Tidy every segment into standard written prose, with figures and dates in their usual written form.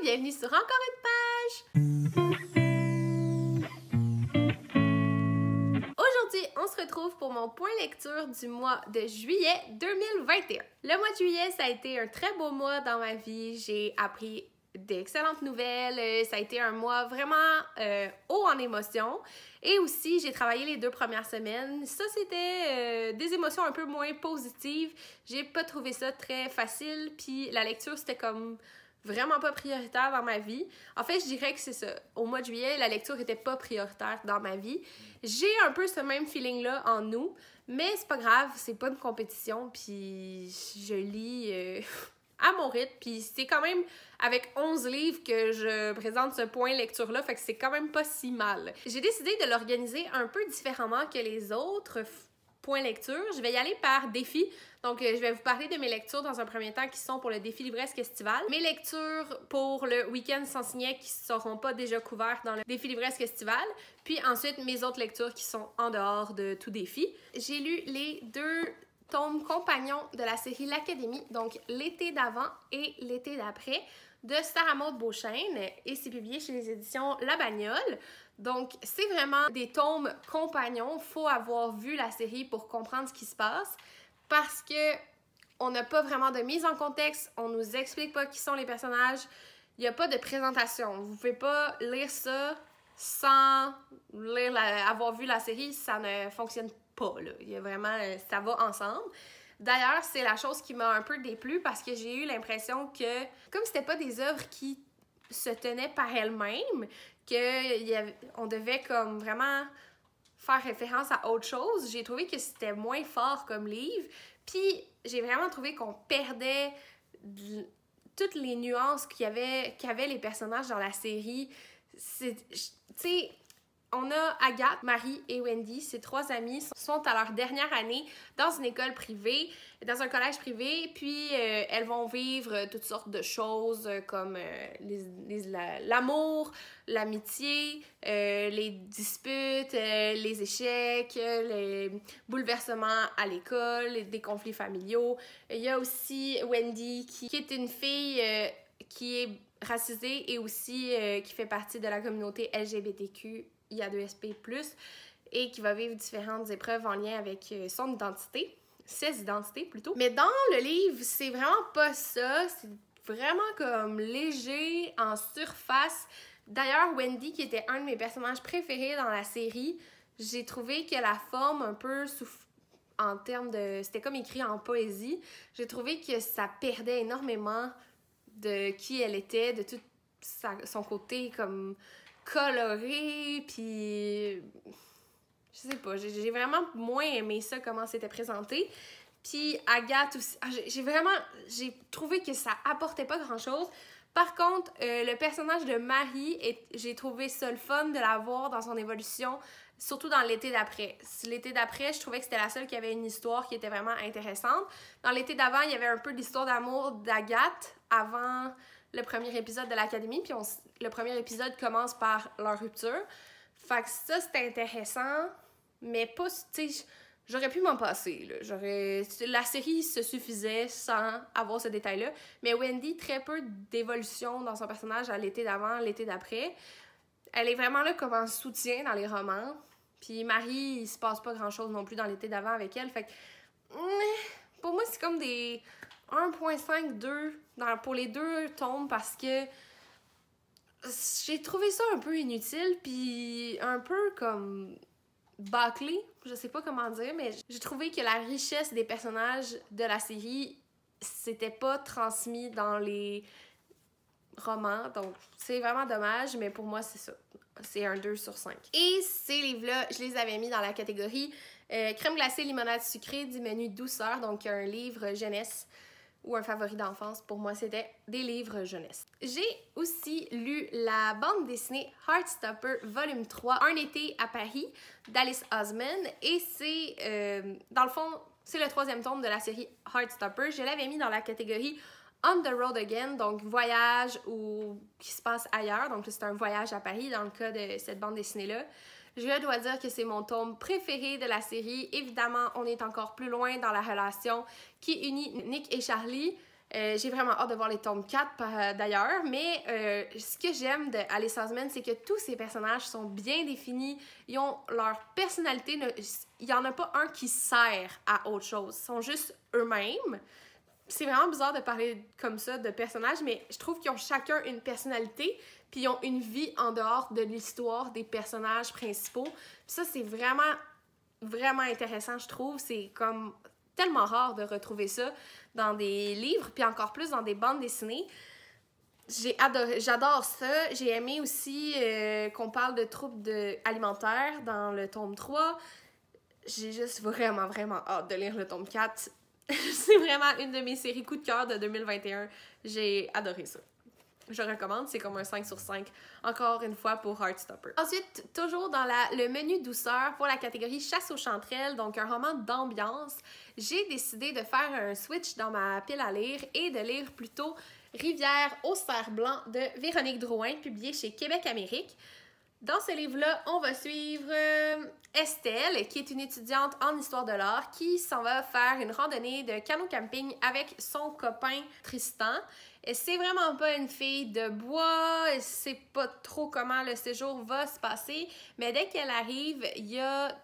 bienvenue sur encore une page! Aujourd'hui, on se retrouve pour mon point lecture du mois de juillet 2021. Le mois de juillet, ça a été un très beau mois dans ma vie. J'ai appris d'excellentes nouvelles. Ça a été un mois vraiment haut en émotions. Et aussi, j'ai travaillé les 2 premières semaines. Ça, c'était des émotions un peu moins positives. J'ai pas trouvé ça très facile. Puis la lecture, c'était comme vraiment pas prioritaire dans ma vie. En fait, je dirais que c'est ça. Au mois de juillet, la lecture était pas prioritaire dans ma vie. J'ai un peu ce même feeling-là en nous. Mais c'est pas grave, c'est pas une compétition. Puis je lis à mon rythme, puis c'est quand même avec 11 livres que je présente ce point lecture-là, fait que c'est quand même pas si mal. J'ai décidé de l'organiser un peu différemment que les autres points lecture. Je vais y aller par défi, donc je vais vous parler de mes lectures dans un premier temps qui sont pour le défi livresque estival. Mes lectures pour le week-end sans signet qui ne seront pas déjà couvertes dans le défi livresque estival, puis ensuite mes autres lectures qui sont en dehors de tout défi. J'ai lu les 2 tomes compagnons de la série L'Académie, donc l'été d'avant et l'été d'après, de Sarah Maud Beauchesne, et c'est publié chez les éditions La Bagnole. Donc, c'est vraiment des tomes compagnons. Faut avoir vu la série pour comprendre ce qui se passe, parce que on n'a pas vraiment de mise en contexte, on nous explique pas qui sont les personnages, il n'y a pas de présentation. Vous pouvez pas lire ça sans avoir vu la série, ça ne fonctionne pas, là. Il y a vraiment, ça va ensemble. D'ailleurs, c'est la chose qui m'a un peu déplu parce que j'ai eu l'impression que, comme c'était pas des œuvres qui se tenaient par elles-mêmes, qu'on devait comme vraiment faire référence à autre chose, j'ai trouvé que c'était moins fort comme livre. Puis j'ai vraiment trouvé qu'on perdait toutes les nuances qu'avaient les personnages dans la série. Tu sais, on a Agathe, Marie et Wendy, ces 3 amies, sont à leur dernière année dans une école privée, dans un collège privé, puis elles vont vivre toutes sortes de choses comme l'amour, l'amitié, les disputes, les échecs, les bouleversements à l'école, des conflits familiaux. Il y a aussi Wendy qui est une fille qui est racisée et aussi qui fait partie de la communauté LGBTQ. IA2SP+, et qui va vivre différentes épreuves en lien avec son identité, ses identités plutôt. Mais dans le livre, c'est vraiment pas ça, c'est vraiment comme léger, en surface. D'ailleurs, Wendy, qui était un de mes personnages préférés dans la série, j'ai trouvé que la forme un peu en termes de... C'était comme écrit en poésie. J'ai trouvé que ça perdait énormément de qui elle était, de tout son côté comme coloré, puis je sais pas, j'ai vraiment moins aimé ça, comment c'était présenté. Puis Agathe aussi, j'ai trouvé que ça apportait pas grand-chose. Par contre, le personnage de Marie, j'ai trouvé ça le fun de la voir dans son évolution, surtout dans l'été d'après. L'été d'après, je trouvais que c'était la seule qui avait une histoire qui était vraiment intéressante. Dans l'été d'avant, il y avait un peu l'histoire d'amour d'Agathe avant le premier épisode de l'Académie, puis le premier épisode commence par leur rupture. Fait que ça, c'était intéressant, mais pas, tu sais, j'aurais pu m'en passer, là. La série se suffisait sans avoir ce détail-là, mais Wendy, très peu d'évolution dans son personnage à l'été d'avant, l'été d'après. Elle est vraiment là comme un soutien dans les romans, puis Marie, il se passe pas grand-chose non plus dans l'été d'avant avec elle, fait que pour moi, c'est comme des 1.5, 2 pour les 2 tomes parce que j'ai trouvé ça un peu inutile puis un peu comme bâclé, je sais pas comment dire, mais j'ai trouvé que la richesse des personnages de la série c'était pas transmis dans les romans, donc c'est vraiment dommage, mais pour moi c'est ça, c'est un 2 sur 5. Et ces livres-là, je les avais mis dans la catégorie crème glacée, limonade sucrée du menu douceur, donc un livre jeunesse ou un favori d'enfance. Pour moi, c'était des livres jeunesse. J'ai aussi lu la bande dessinée Heartstopper volume 3, Un été à Paris, d'Alice Oseman. Et c'est, dans le fond, c'est le 3e tome de la série Heartstopper. Je l'avais mis dans la catégorie On the Road Again, donc voyage ou qui se passe ailleurs. Donc c'est un voyage à Paris dans le cas de cette bande dessinée-là. Je dois dire que c'est mon tome préféré de la série. Évidemment, on est encore plus loin dans la relation qui unit Nick et Charlie. J'ai vraiment hâte de voir les tomes 4 d'ailleurs, mais ce que j'aime de Alice Oseman, c'est que tous ces personnages sont bien définis, ils ont leur personnalité, il n'y en a pas un qui sert à autre chose, ils sont juste eux-mêmes. C'est vraiment bizarre de parler comme ça de personnages, mais je trouve qu'ils ont chacun une personnalité, puis ils ont une vie en dehors de l'histoire des personnages principaux. Puis ça, c'est vraiment, vraiment intéressant, je trouve. C'est comme tellement rare de retrouver ça dans des livres, puis encore plus dans des bandes dessinées. J'adore ça. J'ai aimé aussi qu'on parle de troubles alimentaires dans le tome 3. J'ai juste vraiment, vraiment hâte de lire le tome 4. C'est vraiment une de mes séries coup de cœur de 2021. J'ai adoré ça. Je recommande, c'est comme un 5 sur 5, encore une fois pour Heartstopper. Ensuite, toujours dans le menu douceur pour la catégorie Chasse aux chanterelles, donc un roman d'ambiance, j'ai décidé de faire un switch dans ma pile à lire et de lire plutôt Rivière au cerf blanc de Véronique Drouin, publié chez Québec Amérique. Dans ce livre-là, on va suivre Estelle, qui est une étudiante en histoire de l'art, qui s'en va faire une randonnée de canot camping avec son copain Tristan. Et c'est vraiment pas une fille de bois, elle sait pas trop comment le séjour va se passer, mais dès qu'elle arrive, il y a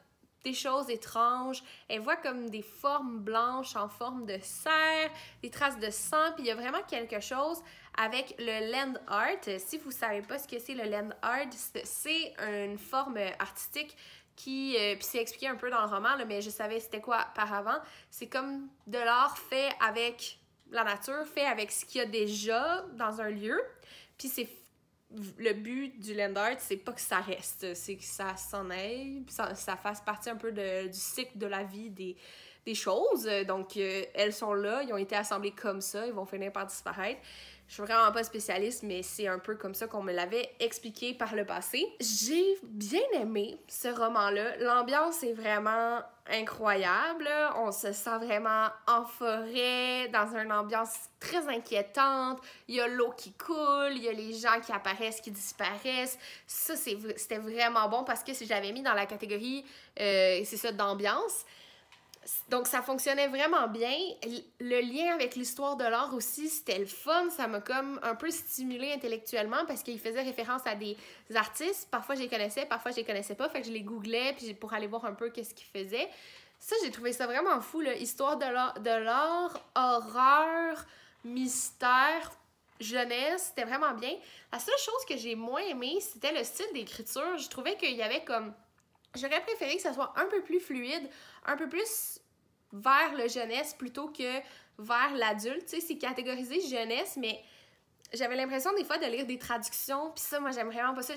des choses étranges. Elle voit comme des formes blanches en forme de cerf, des traces de sang, puis il y a vraiment quelque chose avec le land art. Si vous savez pas ce que c'est le land art, c'est une forme artistique qui, puis c'est expliqué un peu dans le roman, là, mais je savais c'était quoi par avant. C'est comme de l'art fait avec la nature, fait avec ce qu'il y a déjà dans un lieu, puis c'est le but du land art, c'est pas que ça reste, c'est que ça s'en aille, ça fasse partie un peu du cycle de la vie des choses. Donc, elles sont là, ils ont été assemblées comme ça, ils vont finir par disparaître. Je suis vraiment pas spécialiste, mais c'est un peu comme ça qu'on me l'avait expliqué par le passé. J'ai bien aimé ce roman-là. L'ambiance est vraiment incroyable. On se sent vraiment en forêt, dans une ambiance très inquiétante. Il y a l'eau qui coule, il y a les gens qui apparaissent, qui disparaissent. Ça, c'était vraiment bon parce que si j'avais mis dans la catégorie, c'est ça, d'ambiance. Donc, ça fonctionnait vraiment bien. Le lien avec l'histoire de l'art aussi, c'était le fun. Ça m'a comme un peu stimulé intellectuellement parce qu'il faisait référence à des artistes. Parfois, je les connaissais, parfois, je les connaissais pas. Fait que je les googlais puis pour aller voir un peu qu'est-ce qu'ils faisaient. Ça, j'ai trouvé ça vraiment fou, là. Histoire de l'art, horreur, mystère, jeunesse. C'était vraiment bien. La seule chose que j'ai moins aimé, c'était le style d'écriture. Je trouvais qu'il y avait comme... J'aurais préféré que ça soit un peu plus fluide, un peu plus vers le jeunesse plutôt que vers l'adulte. Tu sais, c'est catégorisé jeunesse, mais j'avais l'impression des fois de lire des traductions, puis ça, moi, j'aime vraiment pas ça.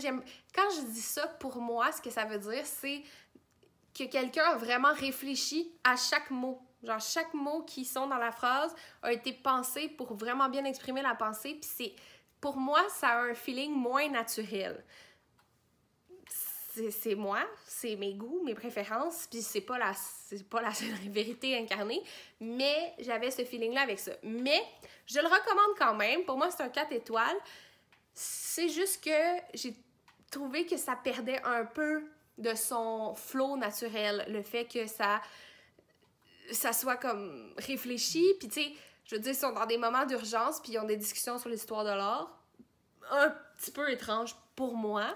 Quand je dis ça, pour moi, ce que ça veut dire, c'est que quelqu'un a vraiment réfléchi à chaque mot. Genre, chaque mot qui sont dans la phrase a été pensé pour vraiment bien exprimer la pensée, puis pour moi, ça a un feeling moins naturel. C'est moi, c'est mes goûts, mes préférences, puis c'est pas la vérité incarnée, mais j'avais ce feeling-là avec ça. Mais je le recommande quand même. Pour moi, c'est un 4 étoiles. C'est juste que j'ai trouvé que ça perdait un peu de son flow naturel, le fait que ça soit comme réfléchi, puis tu sais, je veux dire, ils sont dans des moments d'urgence, puis ils ont des discussions sur l'histoire de l'art, un petit peu étrange pour moi.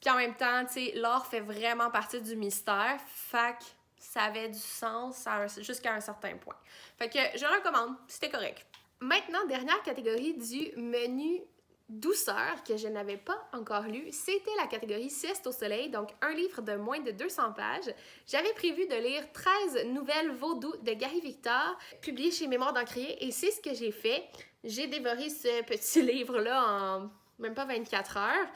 Puis en même temps, tu sais, l'art fait vraiment partie du mystère. Fait que ça avait du sens jusqu'à un certain point. Fait que je recommande, c'était correct. Maintenant, dernière catégorie du menu douceur que je n'avais pas encore lu, c'était la catégorie Sieste au soleil, donc un livre de moins de 200 pages. J'avais prévu de lire 13 nouvelles vaudou de Gary Victor, publiées chez Mémoire d'Encrier, et c'est ce que j'ai fait. J'ai dévoré ce petit livre-là en même pas 24 heures.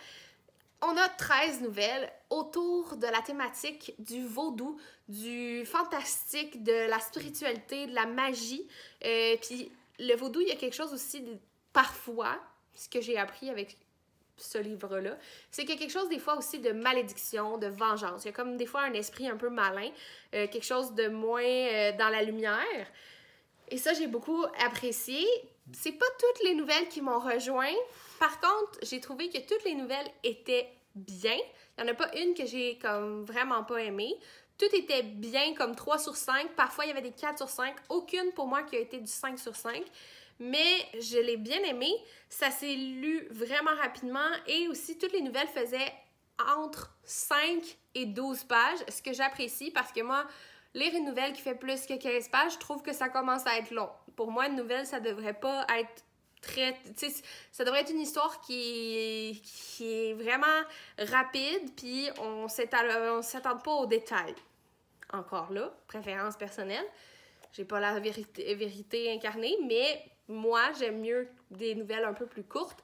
On a 13 nouvelles autour de la thématique du vaudou, du fantastique, de la spiritualité, de la magie. Puis le vaudou, il y a quelque chose aussi, parfois, ce que j'ai appris avec ce livre-là, c'est qu'il y a quelque chose des fois aussi de malédiction, de vengeance. Il y a comme des fois un esprit un peu malin, quelque chose de moins dans la lumière. Et ça, j'ai beaucoup apprécié. C'est pas toutes les nouvelles qui m'ont rejoint. Par contre, j'ai trouvé que toutes les nouvelles étaient bien. Il n'y en a pas une que j'ai comme vraiment pas aimée. Tout était bien comme 3 sur 5. Parfois, il y avait des 4 sur 5. Aucune pour moi qui a été du 5 sur 5. mais je l'ai bien aimé. Ça s'est lu vraiment rapidement et aussi toutes les nouvelles faisaient entre 5 et 12 pages, ce que j'apprécie parce que moi, lire une nouvelle qui fait plus que 15 pages, je trouve que ça commence à être long. Pour moi, une nouvelle, ça devrait pas être très... Tu sais, ça devrait être une histoire qui est vraiment rapide, puis on s'attarde pas aux détails. Encore là, préférence personnelle. J'ai pas la vérité incarnée, mais moi, j'aime mieux des nouvelles un peu plus courtes.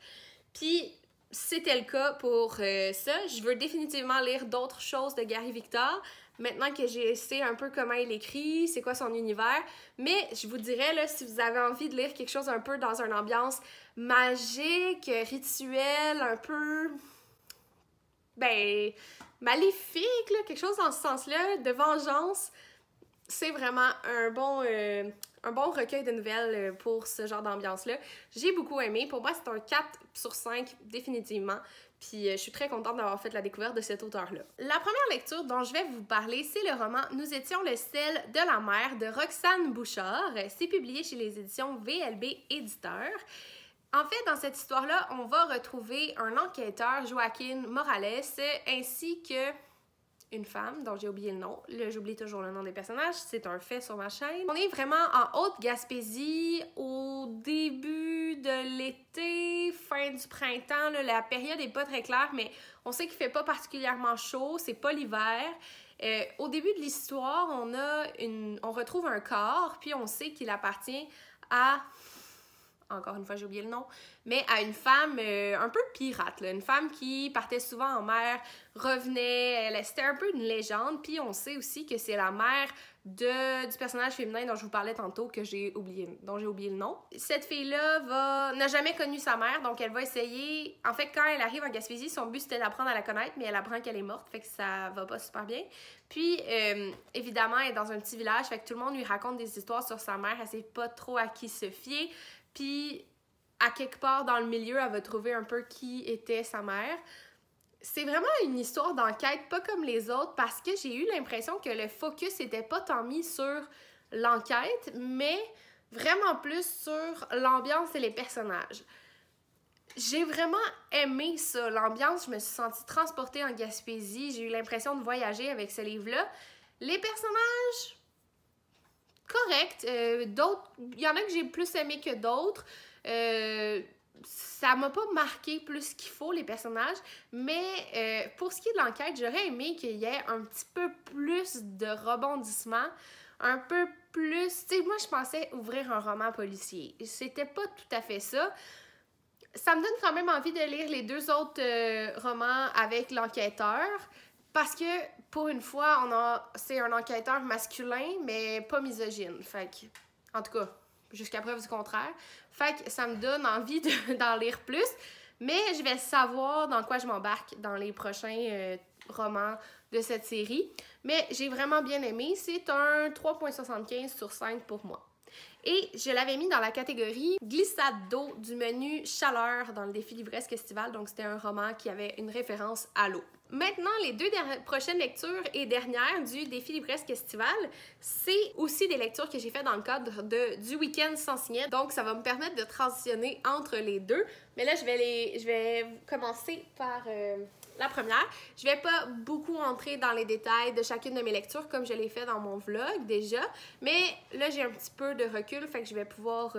Puis, c'était le cas pour ça. Je veux définitivement lire d'autres choses de Gary Victor, maintenant que j'ai sais un peu comment il écrit, c'est quoi son univers. Mais je vous dirais, là, si vous avez envie de lire quelque chose un peu dans une ambiance magique, rituelle, un peu... ben, maléfique, là, quelque chose dans ce sens-là, de vengeance, c'est vraiment un bon recueil de nouvelles pour ce genre d'ambiance-là. J'ai beaucoup aimé. Pour moi, c'est un 4 sur 5, définitivement. Puis je suis très contente d'avoir fait la découverte de cet auteur-là. La première lecture dont je vais vous parler, c'est le roman « Nous étions le sel de la mer » de Roxane Bouchard. C'est publié chez les éditions VLB Éditeur. En fait, dans cette histoire-là, on va retrouver un enquêteur, Joaquin Morales, ainsi que une femme dont j'ai oublié le nom. Là, j'oublie toujours le nom des personnages. C'est un fait sur ma chaîne. On est vraiment en Haute-Gaspésie au début de l'été, fin du printemps. Là, la période n'est pas très claire, mais on sait qu'il fait pas particulièrement chaud. C'est pas l'hiver. Au début de l'histoire, on retrouve un corps, puis on sait qu'il appartient à... Encore une fois, j'ai oublié le nom, mais à une femme un peu pirate, là, une femme qui partait souvent en mer, revenait, c'était un peu une légende, puis on sait aussi que c'est la mère du personnage féminin dont je vous parlais tantôt, dont j'ai oublié le nom. Cette fille-là n'a jamais connu sa mère, donc elle va essayer, en fait, quand elle arrive en Gaspésie, son but c'était d'apprendre à la connaître, mais elle apprend qu'elle est morte, fait que ça va pas super bien. Puis, évidemment, elle est dans un petit village, fait que tout le monde lui raconte des histoires sur sa mère, elle sait pas trop à qui se fier. Puis, à quelque part dans le milieu, elle va trouver un peu qui était sa mère. C'est vraiment une histoire d'enquête, pas comme les autres, parce que j'ai eu l'impression que le focus n'était pas tant mis sur l'enquête, mais vraiment plus sur l'ambiance et les personnages. J'ai vraiment aimé ça, l'ambiance. Je me suis sentie transportée en Gaspésie. J'ai eu l'impression de voyager avec ce livre-là. Les personnages... correct. D'autres, il y en a que j'ai plus aimé que d'autres. Ça m'a pas marqué plus qu'il faut, les personnages. Mais pour ce qui est de l'enquête, j'aurais aimé qu'il y ait un petit peu plus de rebondissements. Un peu plus... Tu sais, moi, je pensais ouvrir un roman policier. C'était pas tout à fait ça. Ça me donne quand même envie de lire les deux autres romans avec l'enquêteur. Parce que, pour une fois, c'est un enquêteur masculin, mais pas misogyne. Fait que, en tout cas, jusqu'à preuve du contraire. Fait que ça me donne envie d'en lire plus. Mais je vais savoir dans quoi je m'embarque dans les prochains romans de cette série. Mais j'ai vraiment bien aimé. C'est un 3,75 sur 5 pour moi. Et je l'avais mis dans la catégorie glissade d'eau du menu chaleur dans le défi livresque estival. Donc, c'était un roman qui avait une référence à l'eau. Maintenant, les deux prochaines lectures et dernières du défi livresque estival, c'est aussi des lectures que j'ai faites dans le cadre du week-end sans signet. Donc, ça va me permettre de transitionner entre les deux. Mais là, je vais commencer par la première. Je vais pas beaucoup entrer dans les détails de chacune de mes lectures comme je l'ai fait dans mon vlog déjà. Mais là, j'ai un petit peu de recul, fait que je vais pouvoir...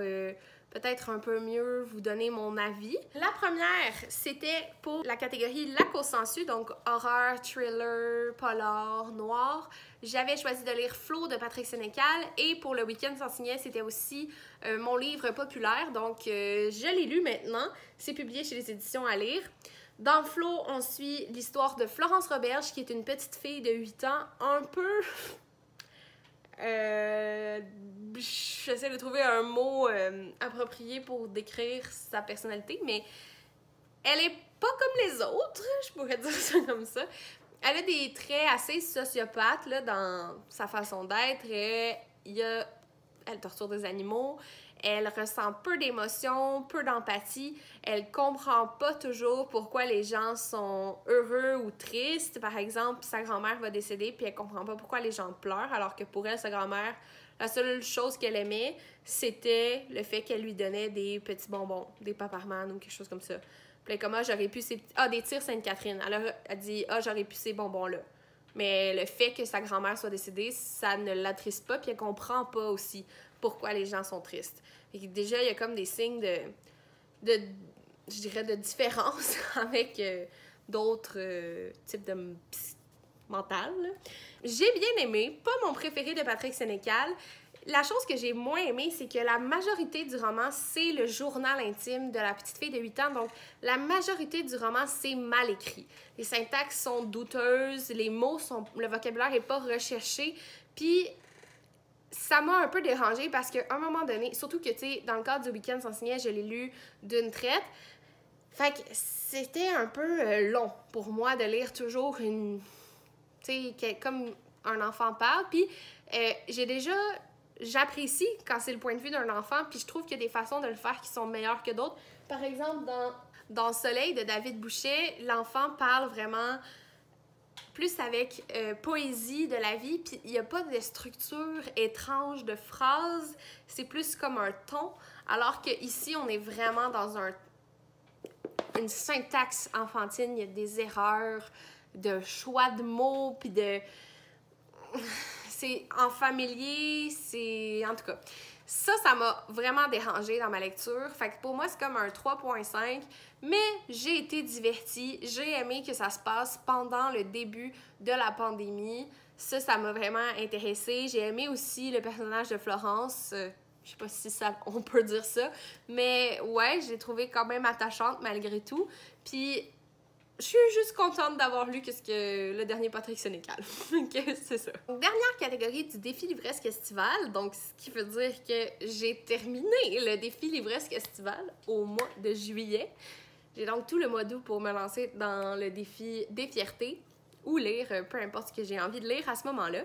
peut-être un peu mieux vous donner mon avis. La première, c'était pour la catégorie Lac au sensu, donc horreur, thriller, polar, noir. J'avais choisi de lire Flo de Patrick Sénécal et pour le week-end sans signet, c'était aussi mon livre populaire, donc je l'ai lu maintenant. C'est publié chez les éditions à lire. Dans Flo, on suit l'histoire de Florence Roberge, qui est une petite fille de 8 ans, un peu... j'essaie de trouver un mot approprié pour décrire sa personnalité, mais elle est pas comme les autres, je pourrais dire ça comme ça. Elle a des traits assez sociopathes là, dans sa façon d'être. Elle torture des animaux, elle ressent peu d'émotions, peu d'empathie, elle comprend pas toujours pourquoi les gens sont heureux ou tristes. Par exemple, sa grand-mère va décéder puis elle comprend pas pourquoi les gens pleurent, alors que pour elle, sa grand-mère La seule chose qu'elle aimait, c'était le fait qu'elle lui donnait des petits bonbons, des Paparman ou quelque chose comme ça. Puis comme, ah, j'aurais pu ces... Ah, des tirs Sainte-Catherine. Alors, elle dit, ah, j'aurais pu ces bonbons-là. Mais le fait que sa grand-mère soit décédée, ça ne l'attriste pas, puis elle comprend pas aussi pourquoi les gens sont tristes. Et déjà, il y a comme des signes de je dirais, de différence avec d'autres types de mental. J'ai bien aimé, pas mon préféré de Patrick Sénécal. La chose que j'ai moins aimé, c'est que la majorité du roman, c'est le journal intime de la petite fille de 8 ans. Donc, la majorité du roman, c'est mal écrit. Les syntaxes sont douteuses, les mots sont... le vocabulaire n'est pas recherché. Puis, ça m'a un peu dérangée parce qu'à un moment donné, surtout que, tu sais, dans le cadre du week-end sans signet, je l'ai lu d'une traite. Fait que c'était un peu long pour moi de lire toujours une... Tu sais, comme un enfant parle. Puis, j'apprécie quand c'est le point de vue d'un enfant, puis je trouve qu'il y a des façons de le faire qui sont meilleures que d'autres. Par exemple, dans Soleil de David Boucher, l'enfant parle vraiment plus avec poésie de la vie, puis il n'y a pas de structure étrange de phrases, c'est plus comme un ton, alors qu'ici, on est vraiment dans une syntaxe enfantine, il y a des erreurs de choix de mots, puis de... c'est en familier, c'est... En tout cas, ça m'a vraiment dérangée dans ma lecture. Fait que pour moi, c'est comme un 3.5, mais j'ai été divertie. J'ai aimé que ça se passe pendant le début de la pandémie. Ça m'a vraiment intéressée. J'ai aimé aussi le personnage de Florence. Je sais pas si on peut dire ça, mais ouais, j'ai trouvé quand même attachante malgré tout. Puis... je suis juste contente d'avoir lu le dernier Patrick Sénécal. C'est ça. Dernière catégorie du défi livresque estival, donc ce qui veut dire que j'ai terminé le défi livresque estival au mois de juillet. J'ai donc tout le mois d'août pour me lancer dans le défi des fiertés ou lire peu importe ce que j'ai envie de lire à ce moment-là.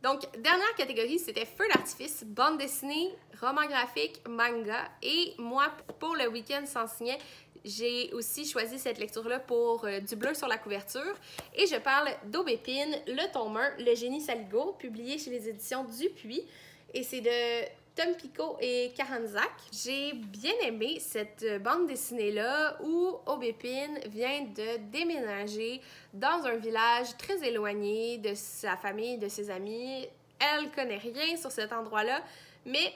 Donc, dernière catégorie, c'était Feu d'artifice, bande dessinée, roman graphique, manga. Et moi, pour le week-end sans signet, j'ai aussi choisi cette lecture-là pour du bleu sur la couverture. Et je parle d'Aubépine, le tome 1, Le génie Saligo, publié chez les éditions Dupuis. Et c'est de Tom Picot et Karen Zak. J'ai bien aimé cette bande dessinée-là où Aubépine vient de déménager dans un village très éloigné de sa famille, de ses amis. Elle connaît rien sur cet endroit-là, mais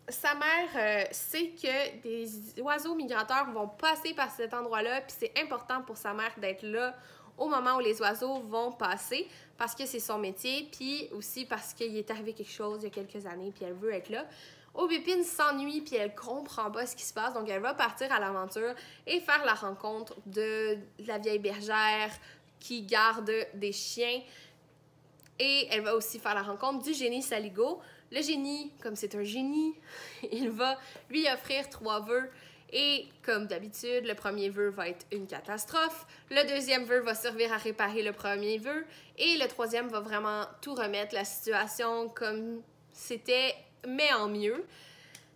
sa mère sait que des oiseaux migrateurs vont passer par cet endroit-là, puis c'est important pour sa mère d'être là au moment où les oiseaux vont passer, parce que c'est son métier, puis aussi parce qu'il est arrivé quelque chose il y a quelques années, puis elle veut être là. Aubépine s'ennuie, puis elle comprend pas ce qui se passe, donc elle va partir à l'aventure et faire la rencontre de la vieille bergère qui garde des chiens, et elle va aussi faire la rencontre du génie Saligo. Le génie, comme c'est un génie, il va lui offrir 3 vœux. Et comme d'habitude, le premier vœu va être une catastrophe, le deuxième vœu va servir à réparer le premier vœu, et le troisième va vraiment tout remettre la situation comme c'était, mais en mieux.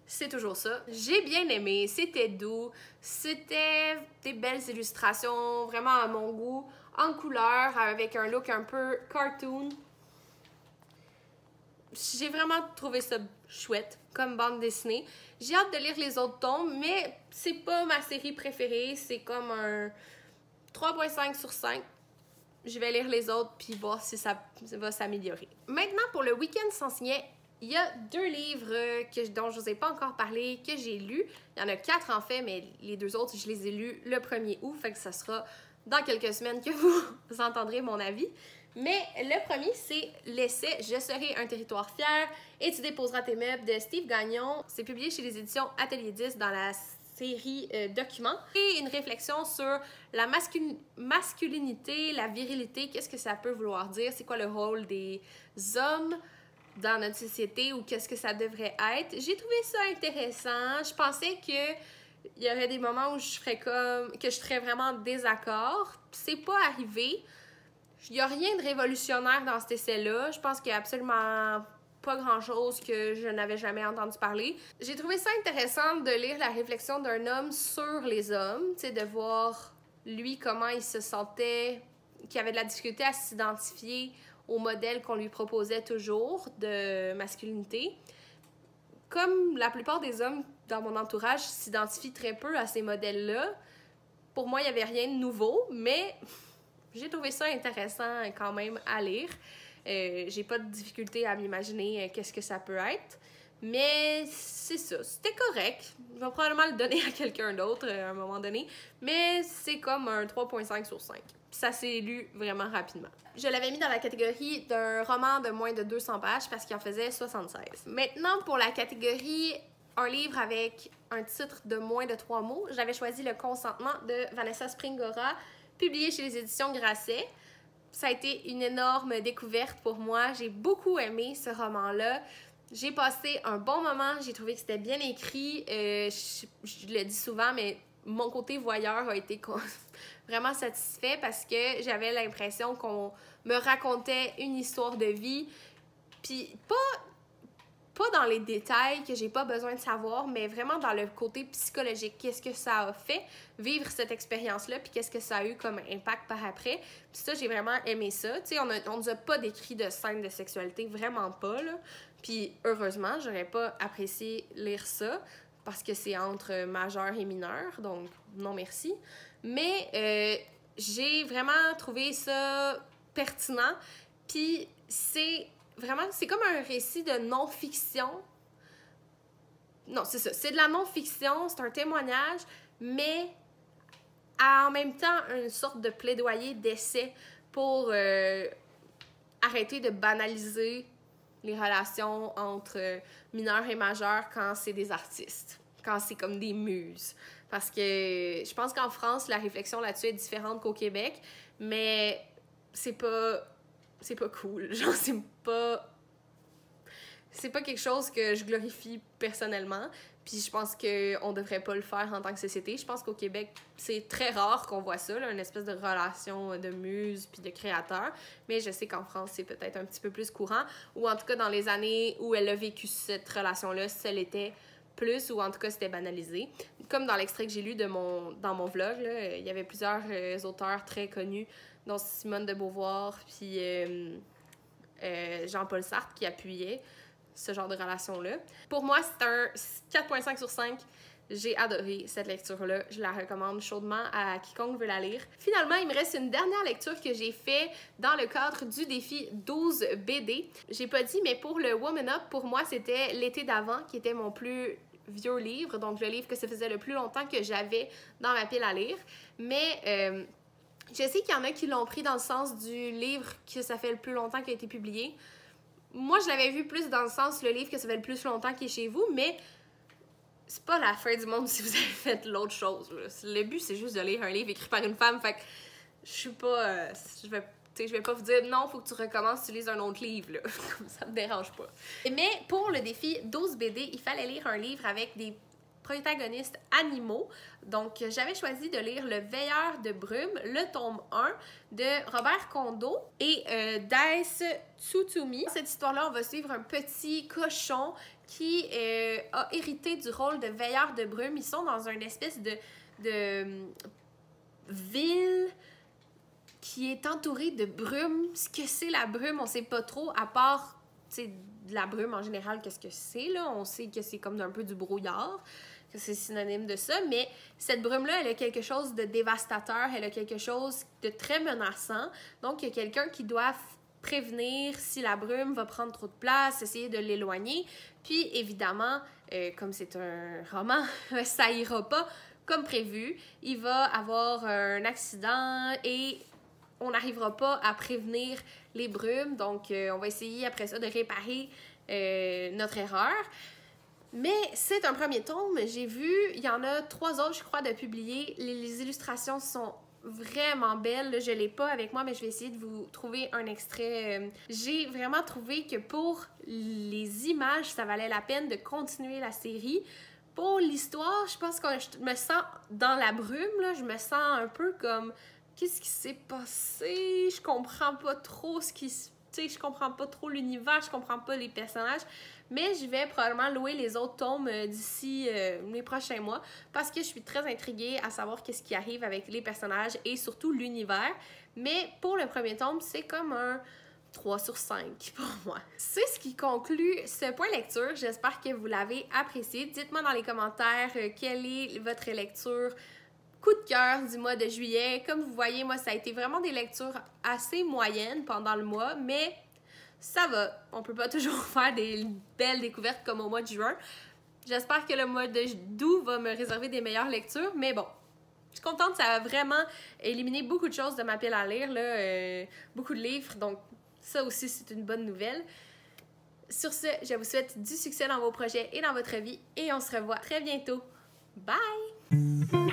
C'est toujours ça. J'ai bien aimé, c'était doux, c'était des belles illustrations, vraiment à mon goût, en couleur, avec un look un peu cartoon. J'ai vraiment trouvé ça chouette comme bande dessinée. J'ai hâte de lire les autres tomes, mais c'est pas ma série préférée. C'est comme un 3.5 sur 5. Je vais lire les autres puis voir si ça va s'améliorer. Maintenant, pour le week-end sans signet, il y a 2 livres dont je ne vous ai pas encore parlé, que j'ai lus. Il y en a 4 en fait, mais les 2 autres, je les ai lus le 1er août. Fait que ça sera dans quelques semaines que vous entendrez mon avis. Mais le premier, c'est l'essai « Je serai un territoire fier et tu déposeras tes meubles » de Steve Gagnon. C'est publié chez les éditions Atelier 10 dans la série Documents. Et une réflexion sur la masculinité, la virilité, qu'est-ce que ça peut vouloir dire, c'est quoi le rôle des hommes dans notre société ou qu'est-ce que ça devrait être. J'ai trouvé ça intéressant. Je pensais que il y aurait des moments où je serais vraiment en désaccord. C'est pas arrivé. Il n'y a rien de révolutionnaire dans cet essai-là. Je pense qu'il n'y a absolument pas grand-chose que je n'avais jamais entendu parler. J'ai trouvé ça intéressant de lire la réflexion d'un homme sur les hommes, tu sais, de voir lui comment il se sentait, qu'il avait de la difficulté à s'identifier au modèle qu'on lui proposait toujours de masculinité. Comme la plupart des hommes dans mon entourage s'identifient très peu à ces modèles-là, pour moi, il n'y avait rien de nouveau, mais j'ai trouvé ça intéressant quand même à lire. J'ai pas de difficulté à m'imaginer qu'est-ce que ça peut être. Mais c'est ça, c'était correct. Je vais probablement le donner à quelqu'un d'autre à un moment donné. Mais c'est comme un 3.5 sur 5. Ça s'est lu vraiment rapidement. Je l'avais mis dans la catégorie d'un roman de moins de 200 pages parce qu'il en faisait 76. Maintenant, pour la catégorie un livre avec un titre de moins de 3 mots, j'avais choisi Le Consentement de Vanessa Springora, publié chez les éditions Grasset. Ça a été une énorme découverte pour moi. J'ai beaucoup aimé ce roman-là. J'ai passé un bon moment. J'ai trouvé que c'était bien écrit. Je le dis souvent, mais mon côté voyeur a été vraiment satisfait parce que j'avais l'impression qu'on me racontait une histoire de vie. Puis pas dans les détails que j'ai pas besoin de savoir, mais vraiment dans le côté psychologique. Qu'est-ce que ça a fait, vivre cette expérience-là, puis qu'est-ce que ça a eu comme impact par après. Puis ça, j'ai vraiment aimé ça. Tu sais, on nous a pas décrit de scène de sexualité, vraiment pas, là. Puis heureusement, j'aurais pas apprécié lire ça, parce que c'est entre majeur et mineur, donc non merci. Mais j'ai vraiment trouvé ça pertinent, puis c'est comme un récit de non-fiction. Non, c'est ça. C'est de la non-fiction, c'est un témoignage, mais en même temps, une sorte de plaidoyer d'essai pour arrêter de banaliser les relations entre mineurs et majeurs quand c'est des artistes, quand c'est comme des muses. Parce que je pense qu'en France, la réflexion là-dessus est différente qu'au Québec, mais c'est pas cool. Genre, c'est pas quelque chose que je glorifie personnellement. Puis je pense qu'on devrait pas le faire en tant que société. Je pense qu'au Québec, c'est très rare qu'on voit ça, là, une espèce de relation de muse puis de créateur. Mais je sais qu'en France, c'est peut-être un petit peu plus courant. Ou en tout cas, dans les années où elle a vécu cette relation-là, ça l'était plus, ou en tout cas, c'était banalisé. Comme dans l'extrait que j'ai lu dans mon vlog, là, il y avait plusieurs auteurs très connus, dont Simone de Beauvoir, puis Jean-Paul Sartre qui appuyaient ce genre de relation-là. Pour moi, c'est un 4.5 sur 5. J'ai adoré cette lecture-là. Je la recommande chaudement à quiconque veut la lire. Finalement, il me reste une dernière lecture que j'ai fait dans le cadre du défi 12 BD. J'ai pas dit, mais pour le Woman Up, pour moi, c'était L'été d'avant qui était mon plus vieux livre, donc le livre que ça faisait le plus longtemps que j'avais dans ma pile à lire. Mais je sais qu'il y en a qui l'ont pris dans le sens du livre que ça fait le plus longtemps qui a été publié. Moi, je l'avais vu plus dans le sens le livre que ça fait le plus longtemps qui est chez vous, mais c'est pas la fin du monde si vous avez fait l'autre chose. Là. Le but, c'est juste de lire un livre écrit par une femme, fait que je suis pas... je vais pas vous dire non, faut que tu recommences, tu lises un autre livre, là. Ça me dérange pas. Mais pour le défi 12 BD, il fallait lire un livre avec des protagonistes animaux. Donc, j'avais choisi de lire Le Veilleur de brume, le tome 1 de Robert Kondo et Daes Tsutsumi. Cette histoire-là, on va suivre un petit cochon qui a hérité du rôle de veilleur de brume. Ils sont dans une espèce de ville qui est entourée de brume. Ce que c'est la brume, on sait pas trop, à part, tu sais, de la brume en général, qu'est-ce que c'est, là? On sait que c'est comme un peu du brouillard, que c'est synonyme de ça, mais cette brume-là, elle a quelque chose de dévastateur, elle a quelque chose de très menaçant. Donc, il y a quelqu'un qui doit prévenir si la brume va prendre trop de place, essayer de l'éloigner. Puis, évidemment, comme c'est un roman, ça ira pas comme prévu. Il va avoir un accident et on n'arrivera pas à prévenir les brumes. Donc, on va essayer après ça de réparer notre erreur. Mais c'est un premier tome. J'ai vu, il y en a 3 autres, je crois, de publiés. Les illustrations sont vraiment belle. Je l'ai pas avec moi, mais je vais essayer de vous trouver un extrait. J'ai vraiment trouvé que pour les images, ça valait la peine de continuer la série. Pour l'histoire, je pense que je me sens dans la brume, là. Je me sens un peu comme... Qu'est-ce qui s'est passé? Je comprends pas trop ce qui se... Tu sais, je comprends pas trop l'univers, je comprends pas les personnages, mais je vais probablement louer les autres tomes d'ici les prochains mois parce que je suis très intriguée à savoir qu'est-ce qui arrive avec les personnages et surtout l'univers. Mais pour le premier tome, c'est comme un 3 sur 5 pour moi. C'est ce qui conclut ce point lecture. J'espère que vous l'avez apprécié. Dites-moi dans les commentaires quelle est votre lecture coup de cœur du mois de juillet. Comme vous voyez, moi, ça a été vraiment des lectures assez moyennes pendant le mois, mais ça va. On peut pas toujours faire des belles découvertes comme au mois de juin. J'espère que le mois d'août va me réserver des meilleures lectures, mais bon. Je suis contente, ça a vraiment éliminé beaucoup de choses de ma pile à lire, là, beaucoup de livres, donc ça aussi, c'est une bonne nouvelle. Sur ce, je vous souhaite du succès dans vos projets et dans votre vie et on se revoit très bientôt. Bye!